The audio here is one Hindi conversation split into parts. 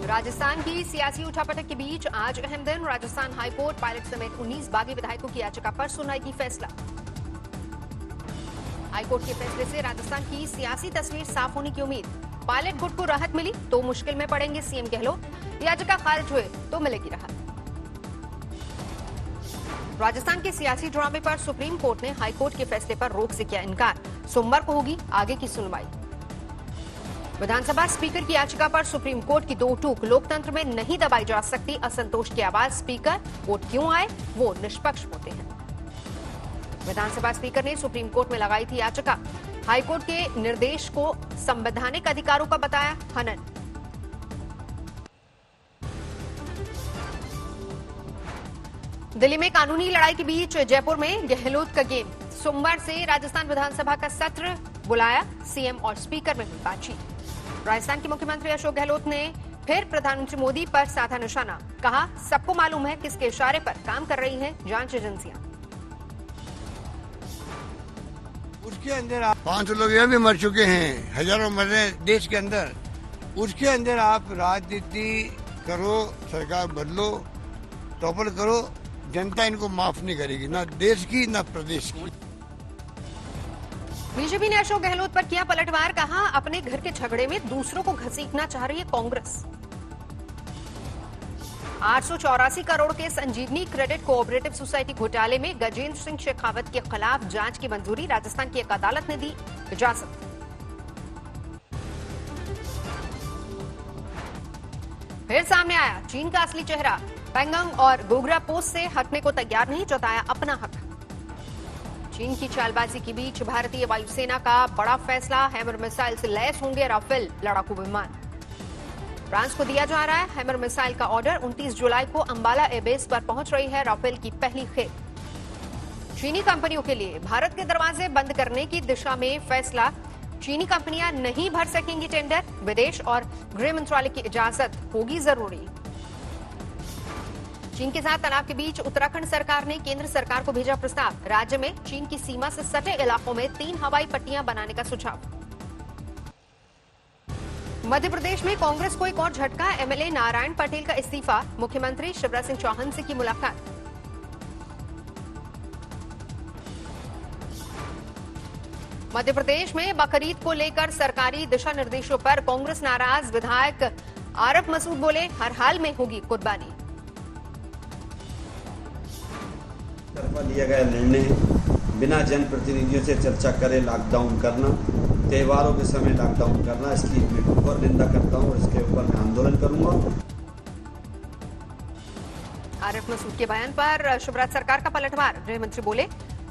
राजस्थान की सियासी उठापटक के बीच आज अहम दिन। राजस्थान हाईकोर्ट पायलट समेत 19 बागी विधायकों की याचिका पर सुनवाई फैसला। हाईकोर्ट के फैसले से राजस्थान की सियासी तस्वीर साफ होने की उम्मीद। पायलट गुट को राहत मिली तो मुश्किल में पड़ेंगे सीएम गहलोत। याचिका खारिज हुए तो मिलेगी राहत। राजस्थान के सियासी ड्रामे पर सुप्रीम कोर्ट ने हाईकोर्ट के फैसले पर रोक से किया इनकार। सोमवार को होगी आगे की सुनवाई। विधानसभा स्पीकर की याचिका पर सुप्रीम कोर्ट की दो टूक। लोकतंत्र में नहीं दबाई जा सकती असंतोष की आवाज। स्पीकर वोट क्यों आए, वो निष्पक्ष होते हैं। विधानसभा स्पीकर ने सुप्रीम कोर्ट में लगाई थी याचिका। हाईकोर्ट के निर्देश को संवैधानिक अधिकारों का बताया हनन। दिल्ली में कानूनी लड़ाई के बीच जयपुर में गहलोत का गेम। सोमवार से राजस्थान विधानसभा का सत्र बुलाया। सीएम और स्पीकर में हुई बातचीत। राजस्थान के मुख्यमंत्री अशोक गहलोत ने फिर प्रधानमंत्री मोदी पर साधा निशाना। कहा, सबको मालूम है किसके इशारे पर काम कर रही हैं जांच एजेंसियां। उसके अंदर 500 लोग यहाँ भी मर चुके हैं, हजारों मर रहे हैं देश के अंदर। उसके अंदर आप राजनीति करो, सरकार बदलो, टॉपल करो, जनता इनको माफ नहीं करेगी, ना देश की ना प्रदेश की। बीजेपी ने अशोक गहलोत पर किया पलटवार। कहा, अपने घर के झगड़े में दूसरों को घसीटना चाह रही है कांग्रेस। 884 करोड़ के संजीवनी क्रेडिट कोऑपरेटिव सोसाइटी घोटाले में गजेंद्र सिंह शेखावत के खिलाफ जांच की मंजूरी। राजस्थान की एक अदालत ने दी इजाजत। फिर सामने आया चीन का असली चेहरा। पेंगोंग और गोगरा पोस्ट से हटने को तैयार नहीं, जताया अपना हक। चीन की चालबाजी के बीच भारतीय वायुसेना का बड़ा फैसला। हैमर मिसाइल से लैस होंगे राफेल लड़ाकू विमान। फ्रांस को दिया जा रहा है हैमर मिसाइल का ऑर्डर। 29 जुलाई को अंबाला एयरबेस पर पहुंच रही है राफेल की पहली खेप। चीनी कंपनियों के लिए भारत के दरवाजे बंद करने की दिशा में फैसला। चीनी कंपनियां नहीं भर सकेंगी टेंडर। विदेश और गृह मंत्रालय की इजाजत होगी जरूरी। चीन के साथ तनाव के बीच उत्तराखंड सरकार ने केंद्र सरकार को भेजा प्रस्ताव। राज्य में चीन की सीमा से सटे इलाकों में 3 हवाई पट्टियां बनाने का सुझाव। मध्य प्रदेश में कांग्रेस को एक और झटका। एमएलए नारायण पटेल का इस्तीफा। मुख्यमंत्री शिवराज सिंह चौहान से की मुलाकात। मध्य प्रदेश में बकरीद को लेकर सरकारी दिशा निर्देशों पर कांग्रेस नाराज। विधायक आरफ मसूद बोले, हर हाल में होगी कुर्बानी। लिया गया निर्णय बिना जनप्रतिनिधियों से चर्चा करे लॉकडाउन करना, त्योहारों के समय लॉकडाउन करना, इसकी मैं घोर निंदा करता हूं और इसके ऊपर मैं आंदोलन करूंगा। आरिफ मसूद के बयान पर शिवराज सरकार का पलटवार। गृह मंत्री बोले,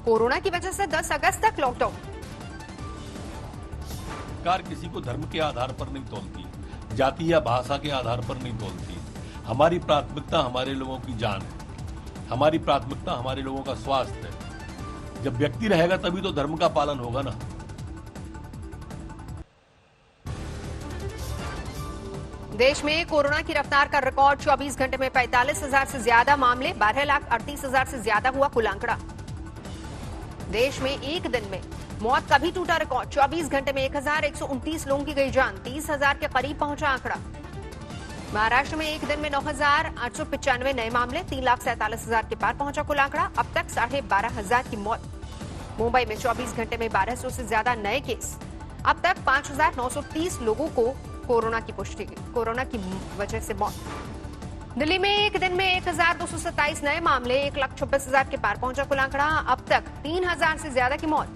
कोरोना की वजह से 10 अगस्त तक लॉकडाउन। सरकार किसी को धर्म के आधार पर नहीं तोलती, जाति या भाषा के आधार पर नहीं तोलती। हमारी प्राथमिकता हमारे लोगों की जान है, हमारी प्राथमिकता हमारे लोगों का स्वास्थ्य है। जब व्यक्ति रहेगा तभी तो धर्म का पालन होगा ना। देश में कोरोना की रफ्तार का रिकॉर्ड। 24 घंटे में 45,000 से ज्यादा मामले। 12,38,000 से ज्यादा हुआ कुल आंकड़ा। देश में एक दिन में मौत का भी टूटा रिकॉर्ड। 24 घंटे में 1,129 लोगों की गई जान। 30,000 के करीब पहुंचा आंकड़ा। महाराष्ट्र में एक दिन में 9,895 नए मामले। 3,47,000 के पार पहुंचा कुल आंकड़ा। अब तक 12,500 की मौत। मुंबई में 24 घंटे में 1,200 से ज्यादा नए केस। अब तक 5,930 लोगों को कोरोना की पुष्टि, कोरोना की वजह से मौत। दिल्ली में एक दिन में 1,227 नए मामले। 1,26,000 के पार पहुंचा कुल आंकड़ा। अब तक 3,000 से ज्यादा की मौत।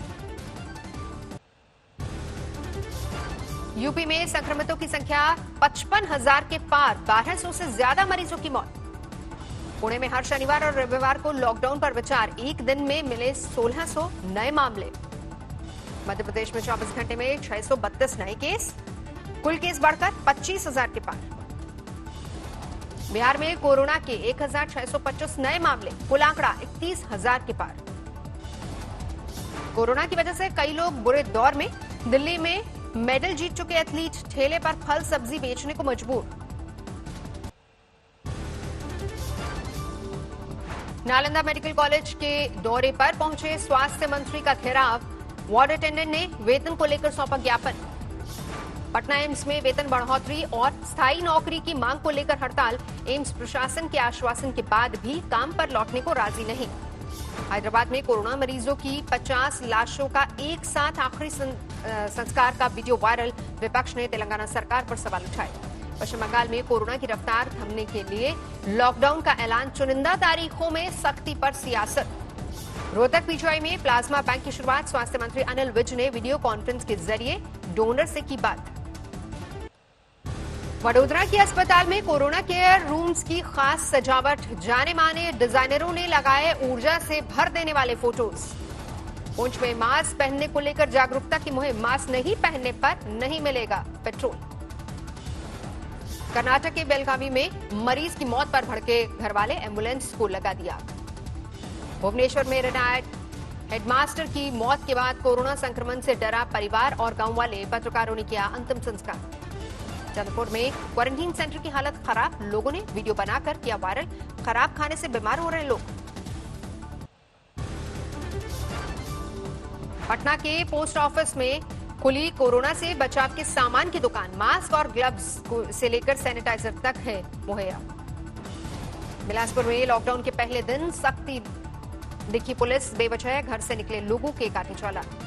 यूपी में संक्रमितों की संख्या 55,000 के पार। 1,200 से ज्यादा मरीजों की मौत। पुणे में हर शनिवार और रविवार को लॉकडाउन पर विचार। एक दिन में मिले 1,600 नए मामले। मध्य प्रदेश में 24 घंटे में 632 नए केस। कुल केस बढ़कर 25,000 के पार। बिहार में कोरोना के 1,625 नए मामले। कुल आंकड़ा 31,000 के पार। कोरोना की वजह से कई लोग बुरे दौर में। दिल्ली में मेडल जीत चुके एथलीट ठेले पर फल सब्जी बेचने को मजबूर। नालंदा मेडिकल कॉलेज के दौरे पर पहुंचे स्वास्थ्य मंत्री का घेराव। वार्ड अटेंडेंट ने वेतन को लेकर सौंपा ज्ञापन। पटना एम्स में वेतन बढ़ोतरी और स्थायी नौकरी की मांग को लेकर हड़ताल। एम्स प्रशासन के आश्वासन के बाद भी काम पर लौटने को राजी नहीं। हैदराबाद में कोरोना मरीजों की 50 लाशों का एक साथ आखिरी संस्कार का वीडियो वायरल। विपक्ष ने तेलंगाना सरकार पर सवाल उठाए। पश्चिम बंगाल में कोरोना की रफ्तार थमने के लिए लॉकडाउन का ऐलान। चुनिंदा तारीखों में सख्ती पर सियासत। रोहतक पीजीआई में प्लाज्मा बैंक की शुरुआत। स्वास्थ्य मंत्री अनिल विज ने वीडियो कॉन्फ्रेंस के जरिए डोनर से की बात। वडोदरा के अस्पताल में कोरोना केयर रूम्स की खास सजावट। जाने माने डिजाइनरों ने लगाए ऊर्जा से भर देने वाले फोटोज। पुंछ में मास्क पहनने को लेकर जागरूकता की मुहिम। मास्क नहीं पहनने पर नहीं मिलेगा पेट्रोल। कर्नाटक के बेलगावी में मरीज की मौत पर भड़के घरवाले। एम्बुलेंस को लगा दिया। भुवनेश्वर में रिटायर्ड हेडमास्टर की मौत के बाद कोरोना संक्रमण से डरा परिवार और गांव वाले। पत्रकारों ने किया अंतिम संस्कार। चंद्रपुर में क्वारंटीन सेंटर की हालत खराब। लोगों ने वीडियो बनाकर किया वायरल। खराब खाने से बीमार हो रहे लोग। पटना के पोस्ट ऑफिस में खुली कोरोना से बचाव के सामान की दुकान। मास्क और ग्लव्स से लेकर सैनिटाइजर तक है मुहैया। बिलासपुर में लॉकडाउन के पहले दिन सख्ती दिखी पुलिस। बेवजह घर से निकले लोगों के काटे चालान।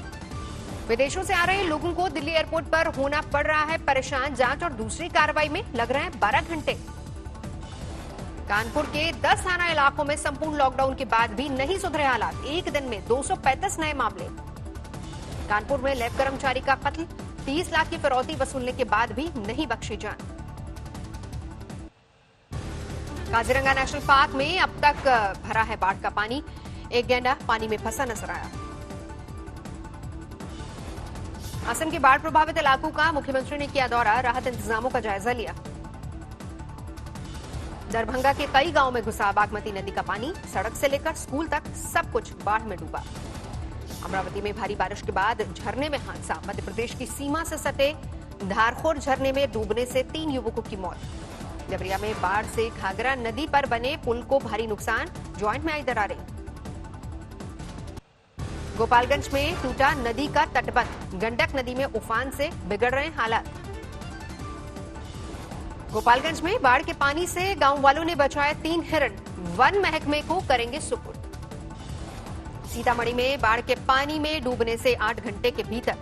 विदेशों से आ रहे लोगों को दिल्ली एयरपोर्ट पर होना पड़ रहा है परेशान। जांच और दूसरी कार्रवाई में लग रहे हैं 12 घंटे। कानपुर के 10 थाना इलाकों में संपूर्ण लॉकडाउन के बाद भी नहीं सुधरे हालात। एक दिन में 235 नए मामले। कानपुर में लैब कर्मचारी का कत्ल। 30 लाख की फिरौती वसूलने के बाद भी नहीं बख्शी जान। काजीरंगा नेशनल पार्क में अब तक भरा है बाढ़ का पानी। एक गैंडा पानी में फंसा नजर आया। असम के बाढ़ प्रभावित इलाकों का मुख्यमंत्री ने किया दौरा। राहत इंतजामों का जायजा लिया। दरभंगा के कई गांवों में घुसा बागमती नदी का पानी। सड़क से लेकर स्कूल तक सब कुछ बाढ़ में डूबा। अमरावती में भारी बारिश के बाद झरने में हादसा। मध्य प्रदेश की सीमा से सटे धारखोर झरने में डूबने से 3 युवकों की मौत। देवरिया में बाढ़ से घाघरा नदी पर बने पुल को भारी नुकसान। ज्वाइंट में आई दरारें। गोपालगंज में टूटा नदी का तटबंध। गंडक नदी में उफान से बिगड़ रहे हालात। गोपालगंज में बाढ़ के पानी से गांव वालों ने बचाए 3 हिरण। वन महकमे को करेंगे सुपुर्द। सीतामढ़ी में बाढ़ के पानी में डूबने से 8 घंटे के भीतर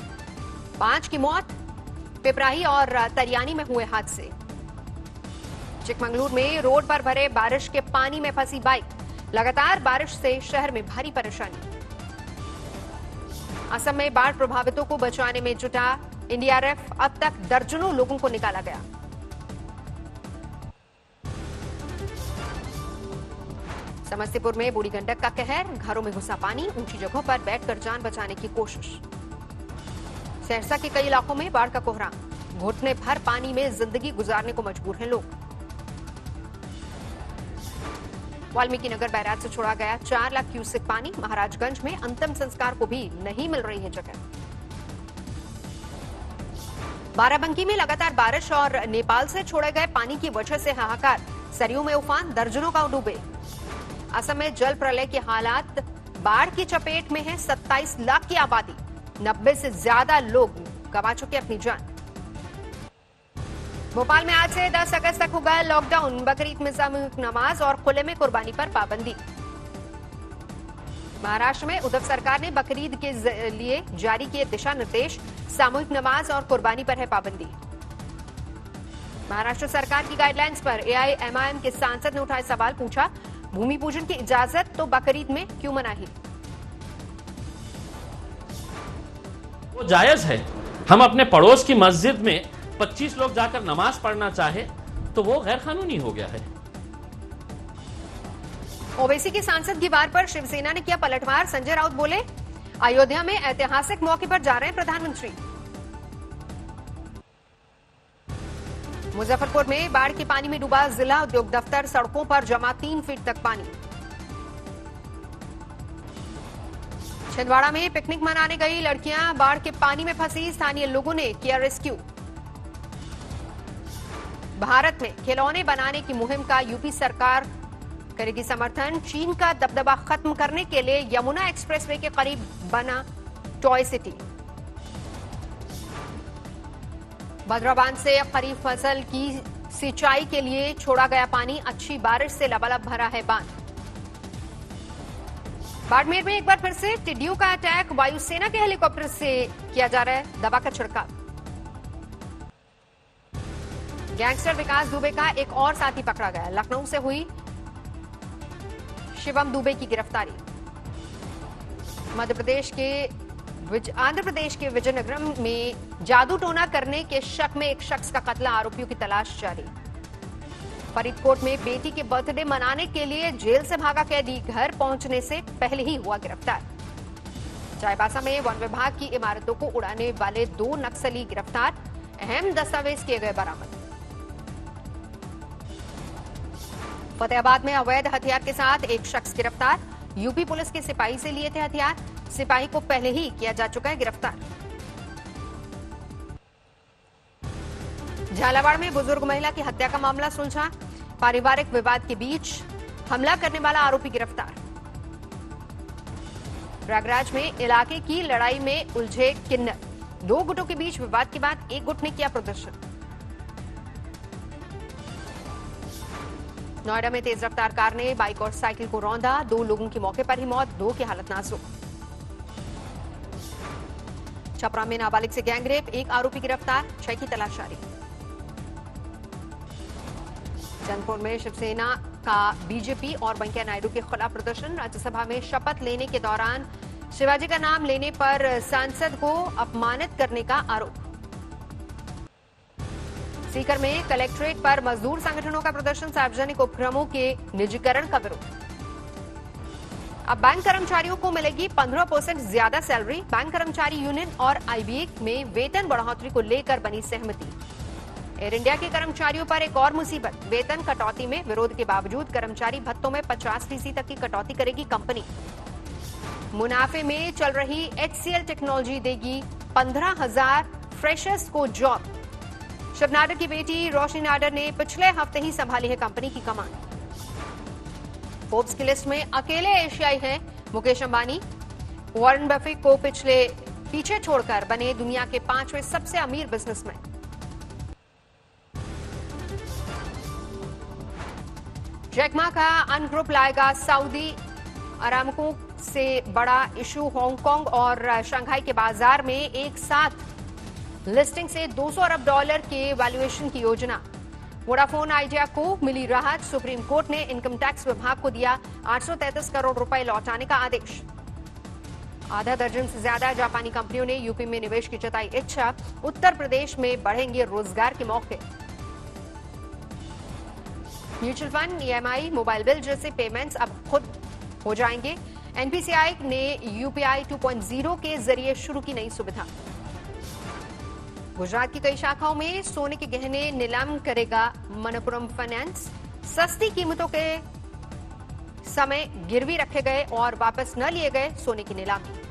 5 की मौत। पिपराही और तरियानी में हुए हादसे। चिकमंगलूर में रोड पर भरे बारिश के पानी में फंसी बाइक। लगातार बारिश से शहर में भारी परेशानी। असम में बाढ़ प्रभावितों को बचाने में जुटा एनडीआरएफ। अब तक दर्जनों लोगों को निकाला गया। समस्तीपुर में बूढ़ी गंडक का कहर। घरों में घुसा पानी। ऊंची जगहों पर बैठकर जान बचाने की कोशिश। सहरसा के कई इलाकों में बाढ़ का कोहराम। घुटने भर पानी में जिंदगी गुजारने को मजबूर हैं लोग। वाल्मीकि नगर बैराज से छोड़ा गया 4 लाख क्यूसेक पानी। महाराजगंज में अंतिम संस्कार को भी नहीं मिल रही है जगह। बाराबंकी में लगातार बारिश और नेपाल से छोड़े गए पानी की वजह से हाहाकार। सरयू में उफान। दर्जनों गांव डूबे। असम में जल प्रलय के हालात। बाढ़ की चपेट में है 27 लाख की आबादी। 90 से ज्यादा लोग गंवा चुके अपनी जान। भोपाल में आज से 10 अगस्त तक होगा लॉकडाउन। बकरीद में सामूहिक नमाज और खुले में कुर्बानी पर पाबंदी। महाराष्ट्र में उद्धव सरकार ने बकरीद के लिए जारी किए दिशा निर्देश। सामूहिक नमाज और कुर्बानी पर है पाबंदी। महाराष्ट्र सरकार की गाइडलाइंस पर एआईएमआईएम के सांसद ने उठाए सवाल। पूछा, भूमि पूजन की इजाजत तो बकरीद में क्यों मनाही? वो जायज है। हम अपने पड़ोस की मस्जिद में 25 लोग जाकर नमाज पढ़ना चाहे तो वो गैर कानूनी हो गया है। ओवैसी के सांसद की वार पर शिवसेना ने किया पलटवार। संजय राउत बोले, अयोध्या में ऐतिहासिक मौके पर जा रहे हैं प्रधानमंत्री। मुजफ्फरपुर में बाढ़ के पानी में डूबा जिला उद्योग दफ्तर। सड़कों पर जमा 3 फीट तक पानी। छिंदवाड़ा में पिकनिक मनाने गई लड़कियां बाढ़ के पानी में फंसी। स्थानीय लोगों ने किया रेस्क्यू। भारत में खिलौने बनाने की मुहिम का यूपी सरकार करेगी समर्थन। चीन का दबदबा खत्म करने के लिए यमुना एक्सप्रेसवे के करीब बना टॉय सिटी। भद्रा बांध से खरीफ फसल की सिंचाई के लिए छोड़ा गया पानी, अच्छी बारिश से लबालब भरा है बांध। बाड़मेर में एक बार फिर से टिड्डियों का अटैक, वायुसेना के हेलीकॉप्टर से किया जा रहा है दवा का छिड़काव। गैंगस्टर विकास दुबे का एक और साथी पकड़ा गया, लखनऊ से हुई शिवम दुबे की गिरफ्तारी। आंध्र प्रदेश के विजयनगरम में जादू टोना करने के शक में एक शख्स का कत्ल, आरोपियों की तलाश जारी। फरीदकोट में बेटी के बर्थडे मनाने के लिए जेल से भागा कैदी घर पहुंचने से पहले ही हुआ गिरफ्तार। चाईबासा में वन विभाग की इमारतों को उड़ाने वाले 2 नक्सली गिरफ्तार, अहम दस्तावेज किए गए बरामद। फतेहाबाद में अवैध हथियार के साथ एक शख्स गिरफ्तार, यूपी पुलिस के सिपाही से लिए थे हथियार, सिपाही को पहले ही किया जा चुका है गिरफ्तार। झालावाड़ में बुजुर्ग महिला की हत्या का मामला सुलझा, पारिवारिक विवाद के बीच हमला करने वाला आरोपी गिरफ्तार। प्रयागराज में इलाके की लड़ाई में उलझे किन्नर, 2 गुटों के बीच विवाद के बाद एक गुट ने किया प्रदर्शन। नोएडा में तेज रफ्तार कार ने बाइक और साइकिल को रौंदा, 2 लोगों की मौके पर ही मौत, 2 की हालत नाजुक। छपरा में नाबालिग से गैंगरेप, 1 आरोपी गिरफ्तार, 6 की तलाश जारी। चंद्रपुर में शिवसेना का बीजेपी और वेंकैया नायडू के खिलाफ प्रदर्शन, राज्यसभा में शपथ लेने के दौरान शिवाजी का नाम लेने पर सांसद को अपमानित करने का आरोप। सीकर में कलेक्ट्रेट पर मजदूर संगठनों का प्रदर्शन, सार्वजनिक उपक्रमों के निजीकरण का विरोध। अब बैंक कर्मचारियों को मिलेगी 15% ज्यादा सैलरी, बैंक कर्मचारी यूनियन और आईबीए में वेतन बढ़ोतरी को लेकर बनी सहमति। एयर इंडिया के कर्मचारियों पर एक और मुसीबत, वेतन कटौती में विरोध के बावजूद कर्मचारी भत्तों में 50% तक की कटौती करेगी कंपनी। मुनाफे में चल रही HCL टेक्नोलॉजी देगी 15,000 फ्रेशर्स को जॉब। शिव नाडर की बेटी रोशनी नाडर ने पिछले हफ्ते ही संभाली है कंपनी की कमान। फोर्ब्स की लिस्ट में अकेले एशियाई हैं मुकेश अंबानी, वॉरेन बफेट को पीछे छोड़कर बने दुनिया के 5वें सबसे अमीर बिजनेसमैन। जैकमा का अन ग्रुप लाएगा सऊदी अरामको से बड़ा इशू, हांगकांग और शंघाई के बाजार में एक साथ लिस्टिंग से $200 अरब के वैल्यूएशन की योजना। वोडाफोन आइडिया को मिली राहत, सुप्रीम कोर्ट ने इनकम टैक्स विभाग को दिया 833 करोड़ रुपए लौटाने का आदेश। आधा दर्जन से ज्यादा जापानी कंपनियों ने यूपी में निवेश की जताई इच्छा, उत्तर प्रदेश में बढ़ेंगे रोजगार के मौके। Mutual fund, EMI, mobile bill जैसे पेमेंट्स अब खुद हो जाएंगे। एनपीसीआई ने यूपीआई 2.0 के जरिए शुरू की नई सुविधा। गुजरात की कई शाखाओं में सोने के गहने नीलाम करेगा मनप्पुरम फाइनेंस। सस्ती कीमतों के समय गिरवी रखे गए और वापस न लिए गए सोने की नीलामी।